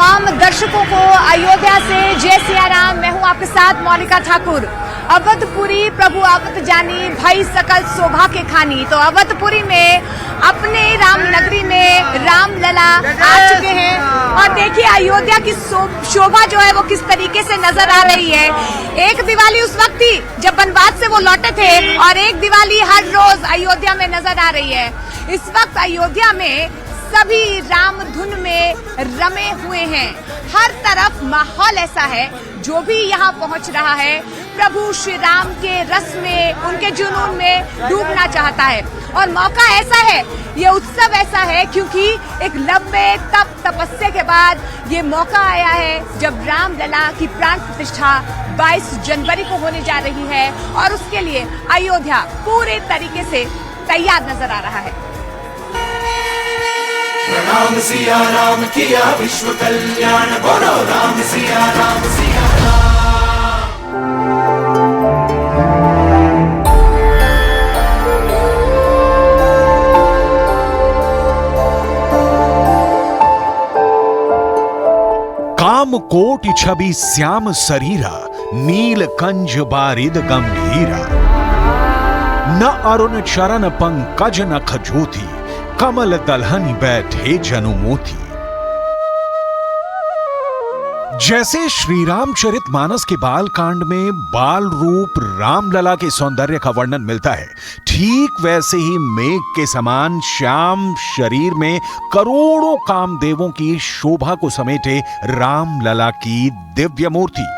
तमाम दर्शकों को अयोध्या से जय सिया राम। मैं हूं आपके साथ मौलिका ठाकुर। अवधपुरी प्रभु अवध जानी, भाई सकल शोभा के खानी। तो अवधपुरी में अपने राम नगरी में राम लला आ चुके हैं और देखिए अयोध्या की शोभा जो है वो किस तरीके से नजर आ रही है। एक दिवाली उस वक्त थी जब वनवास से वो लौटे थे और एक दिवाली हर रोज अयोध्या में नजर आ रही है। इस वक्त अयोध्या में सभी राम धुन में रमे हुए हैं। हर तरफ माहौल ऐसा है, जो भी यहाँ पहुँच रहा है प्रभु श्री राम के रस में, उनके जुनून में डूबना चाहता है। और मौका ऐसा है, ये उत्सव ऐसा है क्योंकि एक लंबे तपस्या के बाद ये मौका आया है जब राम लला की प्राण प्रतिष्ठा 22 जनवरी को होने जा रही है और उसके लिए अयोध्या पूरे तरीके से तैयार नजर आ रहा है। राम सिया राम किया विश्व कल्याण, बोलो राम सिया राम सिया राम। काम कोटि छवि श्याम शरीरा, नील कंज बारिद गंभीरा। न अरुण चरण पंकज नख ज्योति, कमल दलहन बैठे जनुमोती। जैसे श्री रामचरित मानस के बाल कांड में बाल रूप रामलला के सौंदर्य का वर्णन मिलता है, ठीक वैसे ही मेघ के समान श्याम शरीर में करोड़ों कामदेवों की शोभा को समेटे रामलला की दिव्य मूर्ति।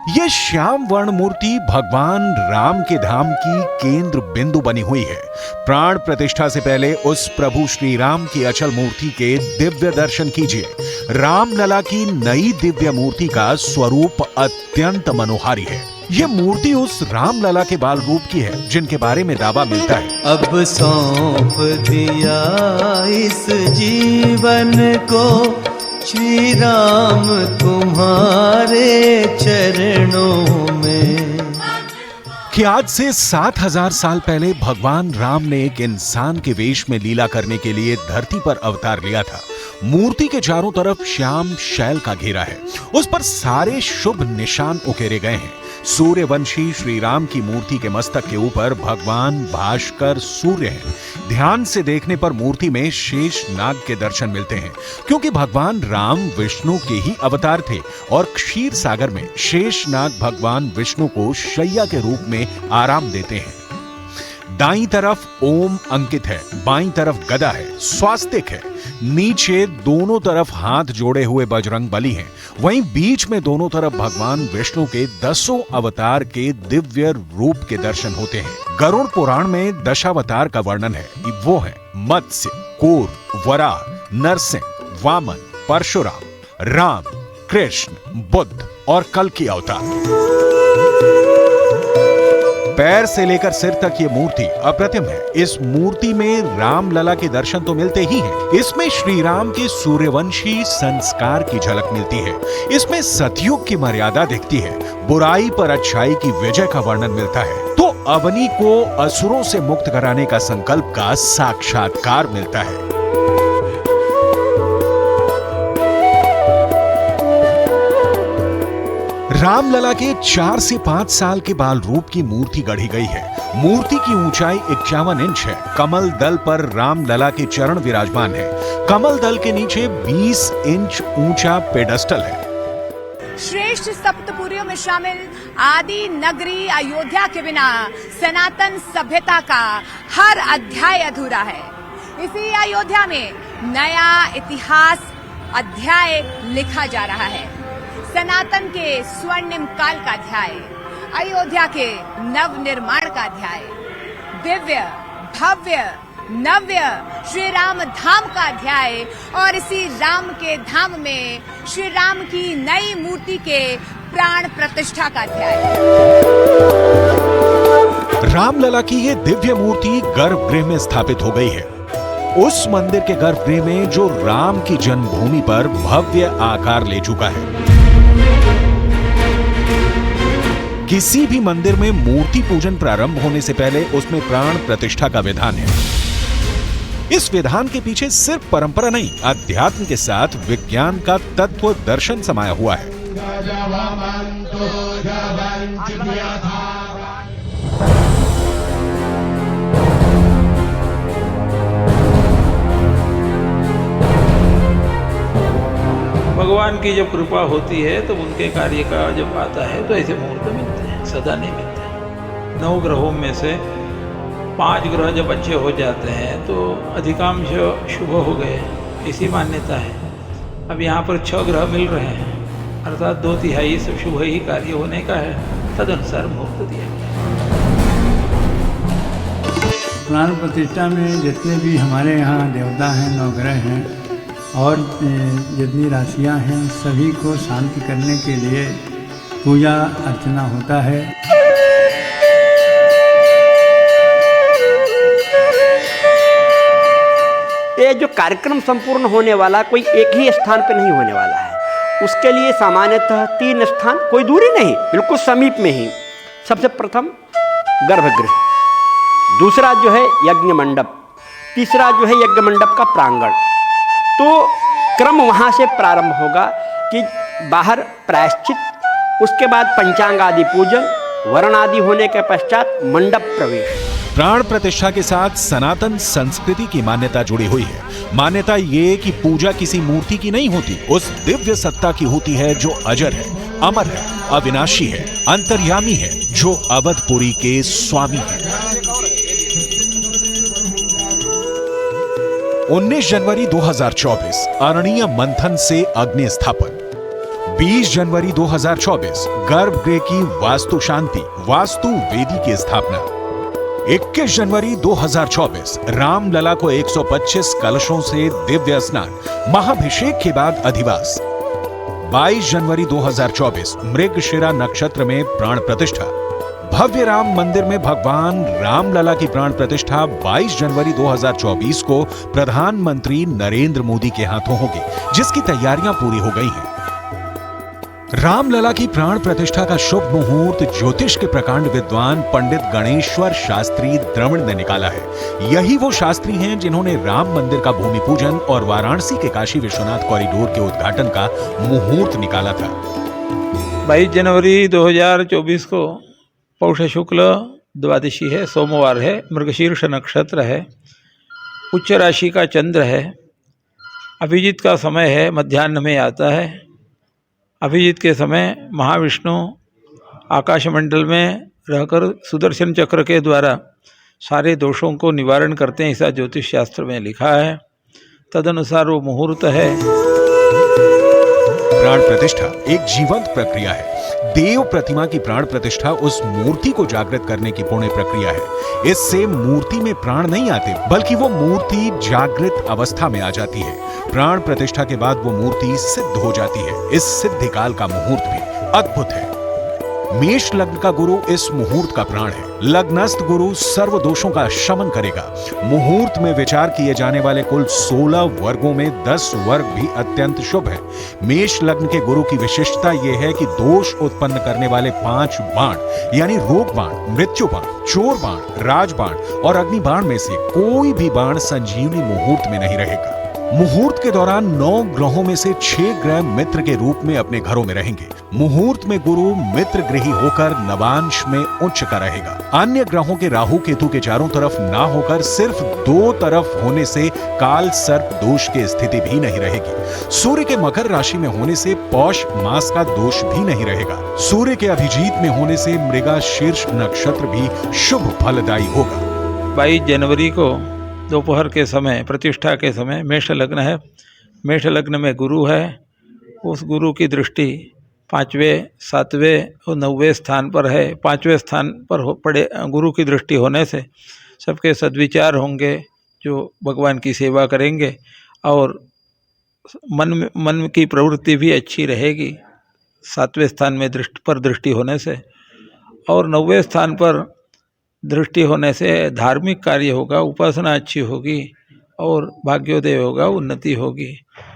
ये श्याम वर्ण मूर्ति भगवान राम के धाम की केंद्र बिंदु बनी हुई है। प्राण प्रतिष्ठा से पहले उस प्रभु श्री राम की अचल मूर्ति के दिव्य दर्शन कीजिए। रामलला की नई दिव्य मूर्ति का स्वरूप अत्यंत मनोहारी है। ये मूर्ति उस रामलला के बाल रूप की है जिनके बारे में दावा मिलता है। अब सौंप दिया इस जीवन को श्री राम तुम्हारे चरणों में। कि आज से 7000 साल पहले भगवान राम ने एक इंसान के वेश में लीला करने के लिए धरती पर अवतार लिया था। मूर्ति के चारों तरफ श्याम शैल का घेरा है, उस पर सारे शुभ निशान उकेरे गए हैं। सूर्यवंशी श्री राम की मूर्ति के मस्तक के ऊपर भगवान भास्कर सूर्य हैं। ध्यान से देखने पर मूर्ति में शेष नाग के दर्शन मिलते हैं, क्योंकि भगवान राम विष्णु के ही अवतार थे और क्षीर सागर में शेष नाग भगवान विष्णु को शैया के रूप में आराम देते हैं। दाईं तरफ ओम अंकित है, बाईं तरफ गदा है, स्वास्तिक है। नीचे दोनों तरफ हाथ जोड़े हुए बजरंग बली हैं। वहीं बीच में दोनों तरफ भगवान विष्णु के 10 अवतार के दिव्य रूप के दर्शन होते हैं। गरुड़ पुराण में दशावतार का वर्णन है। वो है मत्स्य, कूर्म, वराह, नरसिंह, वामन, परशुराम, राम, कृष्ण, बुद्ध और कल्कि अवतार। पैर से लेकर सिर तक ये मूर्ति अप्रतिम है। इस मूर्ति में रामलला के दर्शन तो मिलते ही हैं, इसमें श्री राम के सूर्यवंशी संस्कार की झलक मिलती है। इसमें सतयुग की मर्यादा दिखती है, बुराई पर अच्छाई की विजय का वर्णन मिलता है। तो अवनी को असुरों से मुक्त कराने का संकल्प का साक्षात्कार मिलता है। रामलला के 4 से 5 साल के बाल रूप की मूर्ति गढ़ी गई है। मूर्ति की ऊंचाई 51 इंच है। कमल दल पर रामलला के चरण विराजमान है। कमल दल के नीचे 20 इंच ऊंचा पेडस्टल है। श्रेष्ठ सप्तपुरियों में शामिल आदि नगरी अयोध्या के बिना सनातन सभ्यता का हर अध्याय अधूरा है। इसी अयोध्या में नया इतिहास अध्याय लिखा जा रहा है। सनातन के स्वर्णिम काल का अध्याय, अयोध्या के नव निर्माण का अध्याय, दिव्य भव्य नव्य श्री राम धाम का अध्याय और इसी राम के धाम में श्री राम की नई मूर्ति के प्राण प्रतिष्ठा का अध्याय। रामलला की ये दिव्य मूर्ति गर्भगृह में स्थापित हो गई है। उस मंदिर के गर्भगृह में जो राम की जन्मभूमि पर भव्य आकार ले चुका है। किसी भी मंदिर में मूर्ति पूजन प्रारंभ होने से पहले उसमें प्राण प्रतिष्ठा का विधान है। इस विधान के पीछे सिर्फ परंपरा नहीं, अध्यात्म के साथ विज्ञान का तत्व दर्शन समाया हुआ है। भगवान की जब कृपा होती है तो उनके कार्य का जब आता है तो ऐसे मुहूर्त मिलते हैं, सदा नहीं मिलते। 9 ग्रहों में से 5 ग्रह जब अच्छे हो जाते हैं तो अधिकांश शुभ हो गए, ऐसी मान्यता है। अब यहाँ पर 6 ग्रह मिल रहे हैं, अर्थात 2/3 सब शुभ ही कार्य होने का है, तदनुसार मुहूर्त दिया गया। प्राण प्रतिष्ठा में जितने भी हमारे यहाँ देवता हैं, 9 ग्रह हैं और जितनी राशियाँ हैं, सभी को शांति करने के लिए पूजा अर्चना होता है। ये जो कार्यक्रम संपूर्ण होने वाला कोई एक ही स्थान पर नहीं होने वाला है। उसके लिए सामान्यतः 3 स्थान, कोई दूरी नहीं, बिल्कुल समीप में ही। सबसे प्रथम गर्भगृह, दूसरा जो है यज्ञ मंडप, तीसरा जो है यज्ञ मंडप का प्रांगण। तो क्रम वहाँ से प्रारंभ होगा कि बाहर प्रायश्चित, उसके बाद पंचांग आदि पूजन, वर्ण आदि होने के पश्चात मंडप प्रवेश। प्राण प्रतिष्ठा के साथ सनातन संस्कृति की मान्यता जुड़ी हुई है। मान्यता ये कि पूजा किसी मूर्ति की नहीं होती, उस दिव्य सत्ता की होती है जो अजर है, अमर है, अविनाशी है, अंतर्यामी है, जो अवधपुरी के स्वामी है। 19 जनवरी 2024 अरणीय मंथन से अग्नि स्थापन। 20 जनवरी 2024 गर्भगृह की वास्तु शांति, वास्तु वेदी की स्थापना। 21 जनवरी 2024 रामलला को 125 कलशों से दिव्य स्नान, महाभिषेक के बाद अधिवास। 22 जनवरी 2024 मृगशिरा नक्षत्र में प्राण प्रतिष्ठा। भव्य राम मंदिर में भगवान रामलला की प्राण प्रतिष्ठा 22 जनवरी 2024 को प्रधानमंत्री नरेंद्र मोदी के हाथों होगी, जिसकी तैयारियां पूरी हो गई हैं। रामलला की प्राण प्रतिष्ठा का शुभ मुहूर्त ज्योतिष के प्रकांड विद्वान पंडित गणेश्वर शास्त्री द्रविड़ ने निकाला है। यही वो शास्त्री हैं जिन्होंने राम मंदिर का भूमि पूजन और वाराणसी के काशी विश्वनाथ कॉरिडोर के उद्घाटन का मुहूर्त निकाला था। 22 जनवरी 2024 को पौष शुक्ल द्वादशी है, सोमवार है, मृगशीर्ष नक्षत्र है, उच्च राशि का चंद्र है, अभिजीत का समय है, मध्याह्न में आता है। अभिजीत के समय महाविष्णु आकाशमंडल में रहकर सुदर्शन चक्र के द्वारा सारे दोषों को निवारण करते हैं, ऐसा ज्योतिष शास्त्र में लिखा है। तदनुसार वो मुहूर्त है। प्राण प्रतिष्ठा एक जीवंत प्रक्रिया है। देव प्रतिमा की प्राण प्रतिष्ठा उस मूर्ति को जागृत करने की पुण्य प्रक्रिया है। इससे मूर्ति में प्राण नहीं आते, बल्कि वो मूर्ति जागृत अवस्था में आ जाती है। प्राण प्रतिष्ठा के बाद वो मूर्ति सिद्ध हो जाती है। इस सिद्धि काल का मुहूर्त भी अद्भुत है। मेष लग्न का गुरु इस मुहूर्त का प्राण है। लग्नस्थ गुरु सर्व दोषों का शमन करेगा। मुहूर्त में विचार किए जाने वाले कुल 16 वर्गों में 10 वर्ग भी अत्यंत शुभ है। मेष लग्न के गुरु की विशिष्टता यह है कि दोष उत्पन्न करने वाले 5 बाण यानी रोग बाण, मृत्यु बाण, चोर बाण, राज बाण और अग्नि बाण में से कोई भी बाण संजीवनी मुहूर्त में नहीं रहेगा। मुहूर्त के दौरान 9 ग्रहों में से 6 ग्रह मित्र के रूप में अपने घरों में रहेंगे। मुहूर्त में गुरु मित्र ग्रही होकर नवांश में उच्च का रहेगा। अन्य ग्रहों के राहु केतु के चारों तरफ ना होकर सिर्फ 2 तरफ होने से काल सर्प दोष की स्थिति भी नहीं रहेगी। सूर्य के मकर राशि में होने से पौष मास का दोष भी नहीं रहेगा। सूर्य के अभिजीत में होने से मृगा शीर्ष नक्षत्र भी शुभ फलदायी होगा। 22 जनवरी को दोपहर के समय, प्रतिष्ठा के समय, मेष लग्न है। मेष लग्न में गुरु है। उस गुरु की दृष्टि 5वें, 7वें और 9वें स्थान पर है। 5वें स्थान पर पड़े गुरु की दृष्टि होने से सबके सद्विचार होंगे, जो भगवान की सेवा करेंगे और मन की प्रवृत्ति भी अच्छी रहेगी 7वें स्थान में दृष्टि होने से। और 9वें स्थान पर दृष्टि होने से धार्मिक कार्य होगा, उपासना अच्छी होगी और भाग्योदय होगा, उन्नति होगी।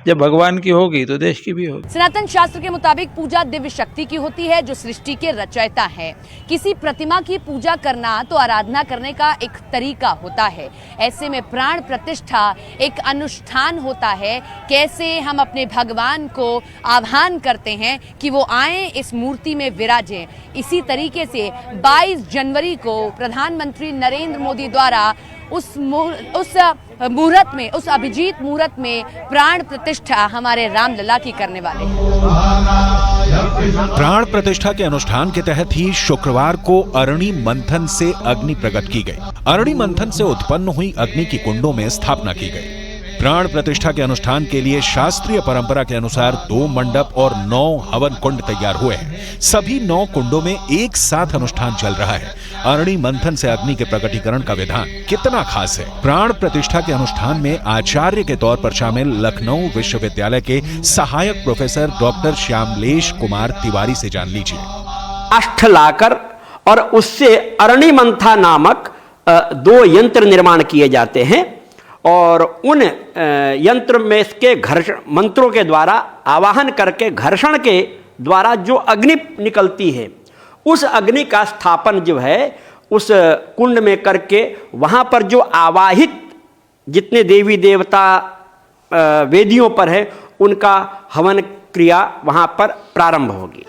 जब भगवान की होगी तो देश की भी होगी। सनातन शास्त्र के मुताबिक पूजा दिव्य शक्ति की होती है जो सृष्टि के रचयिता है। किसी प्रतिमा की पूजा करना तो आराधना करने का एक तरीका होता है। ऐसे में प्राण प्रतिष्ठा एक अनुष्ठान होता है। कैसे हम अपने भगवान को आह्वान करते हैं कि वो आए, इस मूर्ति में विराजें। इसी तरीके से 22 जनवरी को प्रधानमंत्री नरेंद्र मोदी द्वारा उस मुहूर्त में, उस अभिजीत मुहूर्त में प्राण प्रतिष्ठा हमारे रामलला की करने वाले हैं। प्राण प्रतिष्ठा के अनुष्ठान के तहत ही शुक्रवार को अरणि मंथन से अग्नि प्रकट की गई। अरणि मंथन से उत्पन्न हुई अग्नि की कुंडों में स्थापना की गई। प्राण प्रतिष्ठा के अनुष्ठान के लिए शास्त्रीय परंपरा के अनुसार 2 मंडप और 9 हवन कुंड तैयार हुए हैं। सभी 9 कुंडों में एक साथ अनुष्ठान चल रहा है। अरणि मंथन से अग्नि के प्रकटीकरण का विधान कितना खास है। प्राण प्रतिष्ठा के अनुष्ठान में आचार्य के तौर पर शामिल लखनऊ विश्वविद्यालय के सहायक प्रोफेसर डॉक्टर श्यामलेश कुमार तिवारी से जान लीजिए। काष्ठ लाकर और उससे अरणि मंथा नामक 2 यंत्र निर्माण किए जाते हैं और उन यंत्र में इसके घर्षण मंत्रों के द्वारा आवाहन करके घर्षण के द्वारा जो अग्नि निकलती है, उस अग्नि का स्थापन जो है उस कुंड में करके वहाँ पर जो आवाहित जितने देवी देवता वेदियों पर है उनका हवन क्रिया वहाँ पर प्रारंभ होगी।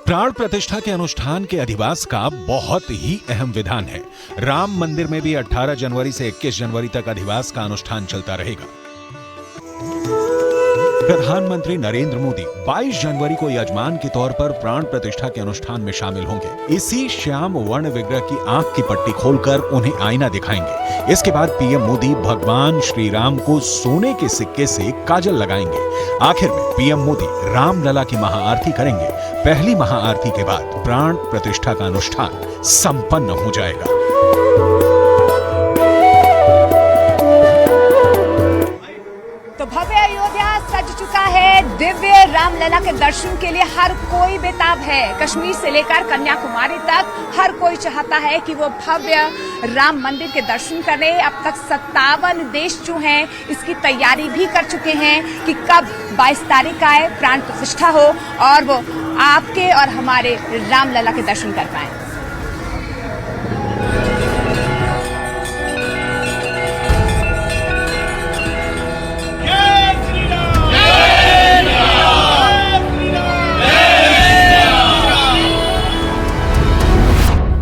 प्राण प्रतिष्ठा के अनुष्ठान के अधिवास का बहुत ही अहम विधान है। राम मंदिर में भी 18 जनवरी से 21 जनवरी तक अधिवास का अनुष्ठान चलता रहेगा। प्रधानमंत्री नरेंद्र मोदी 22 जनवरी को यजमान के तौर पर प्राण प्रतिष्ठा के अनुष्ठान में शामिल होंगे। इसी श्याम वर्ण विग्रह की आंख की पट्टी खोलकर उन्हें आईना दिखाएंगे। इसके बाद पीएम मोदी भगवान श्री राम को सोने के सिक्के से काजल लगाएंगे। आखिर में पीएम मोदी रामलला की महाआरती करेंगे। पहली महाआरती के बाद प्राण प्रतिष्ठा का अनुष्ठान संपन्न हो जाएगा। तो भव्य अयोध्या सज चुका है। दिव्य रामलला के दर्शन के लिए हर कोई बेताब है। कश्मीर से लेकर कन्याकुमारी तक हर कोई चाहता है कि वो भव्य राम मंदिर के दर्शन करे। अब तक 57 देश जो हैं इसकी तैयारी भी कर चुके हैं कि कब 22 तारीख आए, प्राण प्रतिष्ठा हो और वो आपके और हमारे रामलला के दर्शन कर पाए।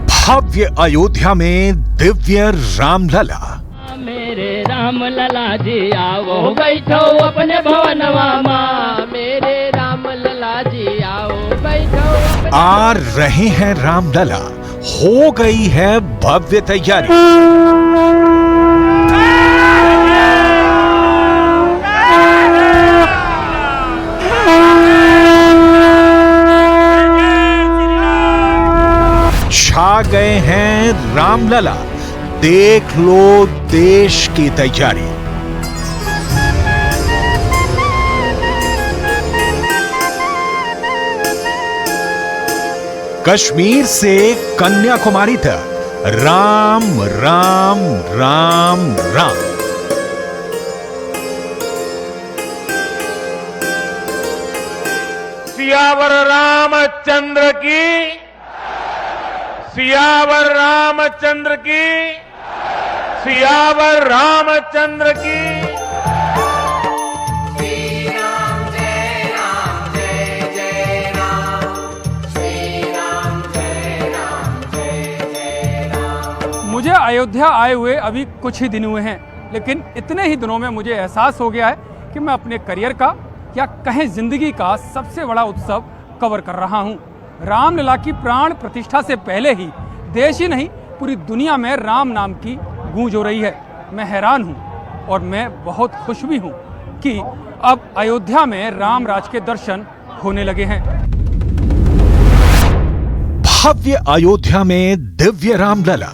भव्य अयोध्या में दिव्य रामलला। मेरे रामलला जी आओ बैठो अपने भवनवा मां। मेरे रामलला जी आओ बैठो। आ रहे हैं रामलला, हो गई है भव्य तैयारी। छा गए हैं रामलला, देख लो देश की तैयारी। कश्मीर से कन्याकुमारी तक राम राम राम राम। सियावर रामचंद्र की, सियावर रामचंद्र की, सियावर रामचंद्र की। मुझे अयोध्या आए हुए अभी कुछ ही दिन हुए हैं, लेकिन इतने ही दिनों में मुझे एहसास हो गया है कि मैं अपने करियर का या कहें जिंदगी का सबसे बड़ा उत्सव कवर कर रहा हूं। रामलला की प्राण प्रतिष्ठा से पहले ही देश ही नहीं पूरी दुनिया में राम नाम की गूंज हो रही है। मैं हैरान हूं और मैं बहुत खुश भी हूं कि अब अयोध्या में राम राज के दर्शन होने लगे हैं। भव्य अयोध्या में दिव्य रामलला।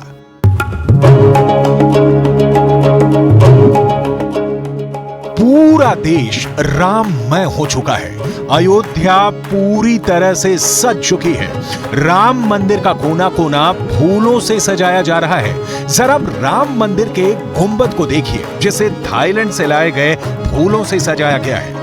पूरा देश राममय हो चुका है। अयोध्या पूरी तरह से सज चुकी है। राम मंदिर का कोना कोना फूलों से सजाया जा रहा है। जरा राम मंदिर के गुंबद को देखिए, जिसे थाईलैंड से लाए गए फूलों से सजाया गया है।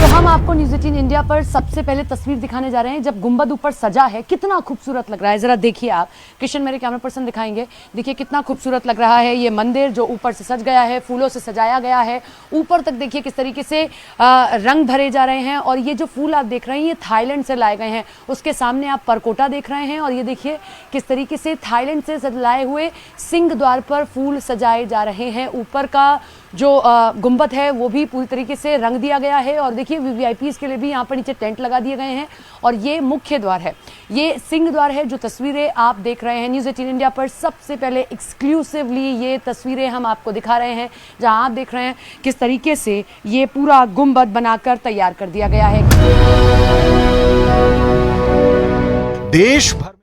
हम आपको न्यूज़ 18 इंडिया पर सबसे पहले तस्वीर दिखाने जा रहे हैं जब गुंबद ऊपर सजा है। कितना खूबसूरत लग रहा है, जरा देखिए आप। किशन मेरे कैमरा पर्सन दिखाएंगे। देखिए कितना खूबसूरत लग रहा है ये मंदिर जो ऊपर से सज गया है, फूलों से सजाया गया है। ऊपर तक देखिए किस तरीके से रंग भरे जा रहे हैं। और ये जो फूल आप देख रहे हैं ये थाईलैंड से लाए गए हैं। उसके सामने आप परकोटा देख रहे हैं और ये देखिए किस तरीके से थाईलैंड से लाए हुए सिंह द्वार पर फूल सजाए जा रहे हैं। ऊपर का जो गुंबद है वो भी पूरी तरीके से रंग दिया गया है। और देखिए वीवीआईपीज़ के लिए भी यहाँ पर नीचे टेंट लगा दिए गए हैं। और ये मुख्य द्वार है, ये सिंह द्वार है। जो तस्वीरें आप देख रहे हैं न्यूज़ 18 इंडिया पर सबसे पहले एक्सक्लूसिवली ये तस्वीरें हम आपको दिखा रहे हैं, जहाँ आप देख रहे हैं किस तरीके से ये पूरा गुंबद बनाकर तैयार कर दिया गया है। देश भर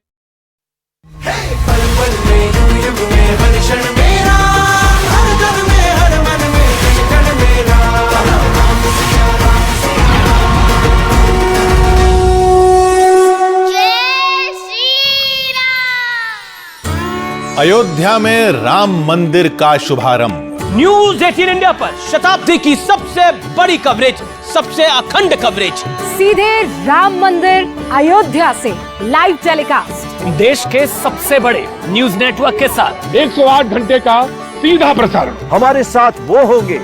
अयोध्या में राम मंदिर का शुभारंभ। न्यूज़ 18 इंडिया पर शताब्दी की सबसे बड़ी कवरेज, सबसे अखंड कवरेज, सीधे राम मंदिर अयोध्या से लाइव टेलीकास्ट देश के सबसे बड़े न्यूज नेटवर्क के साथ 108 घंटे का सीधा प्रसारण। हमारे साथ वो होंगे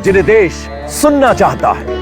जिन्हें देश सुनना चाहता है।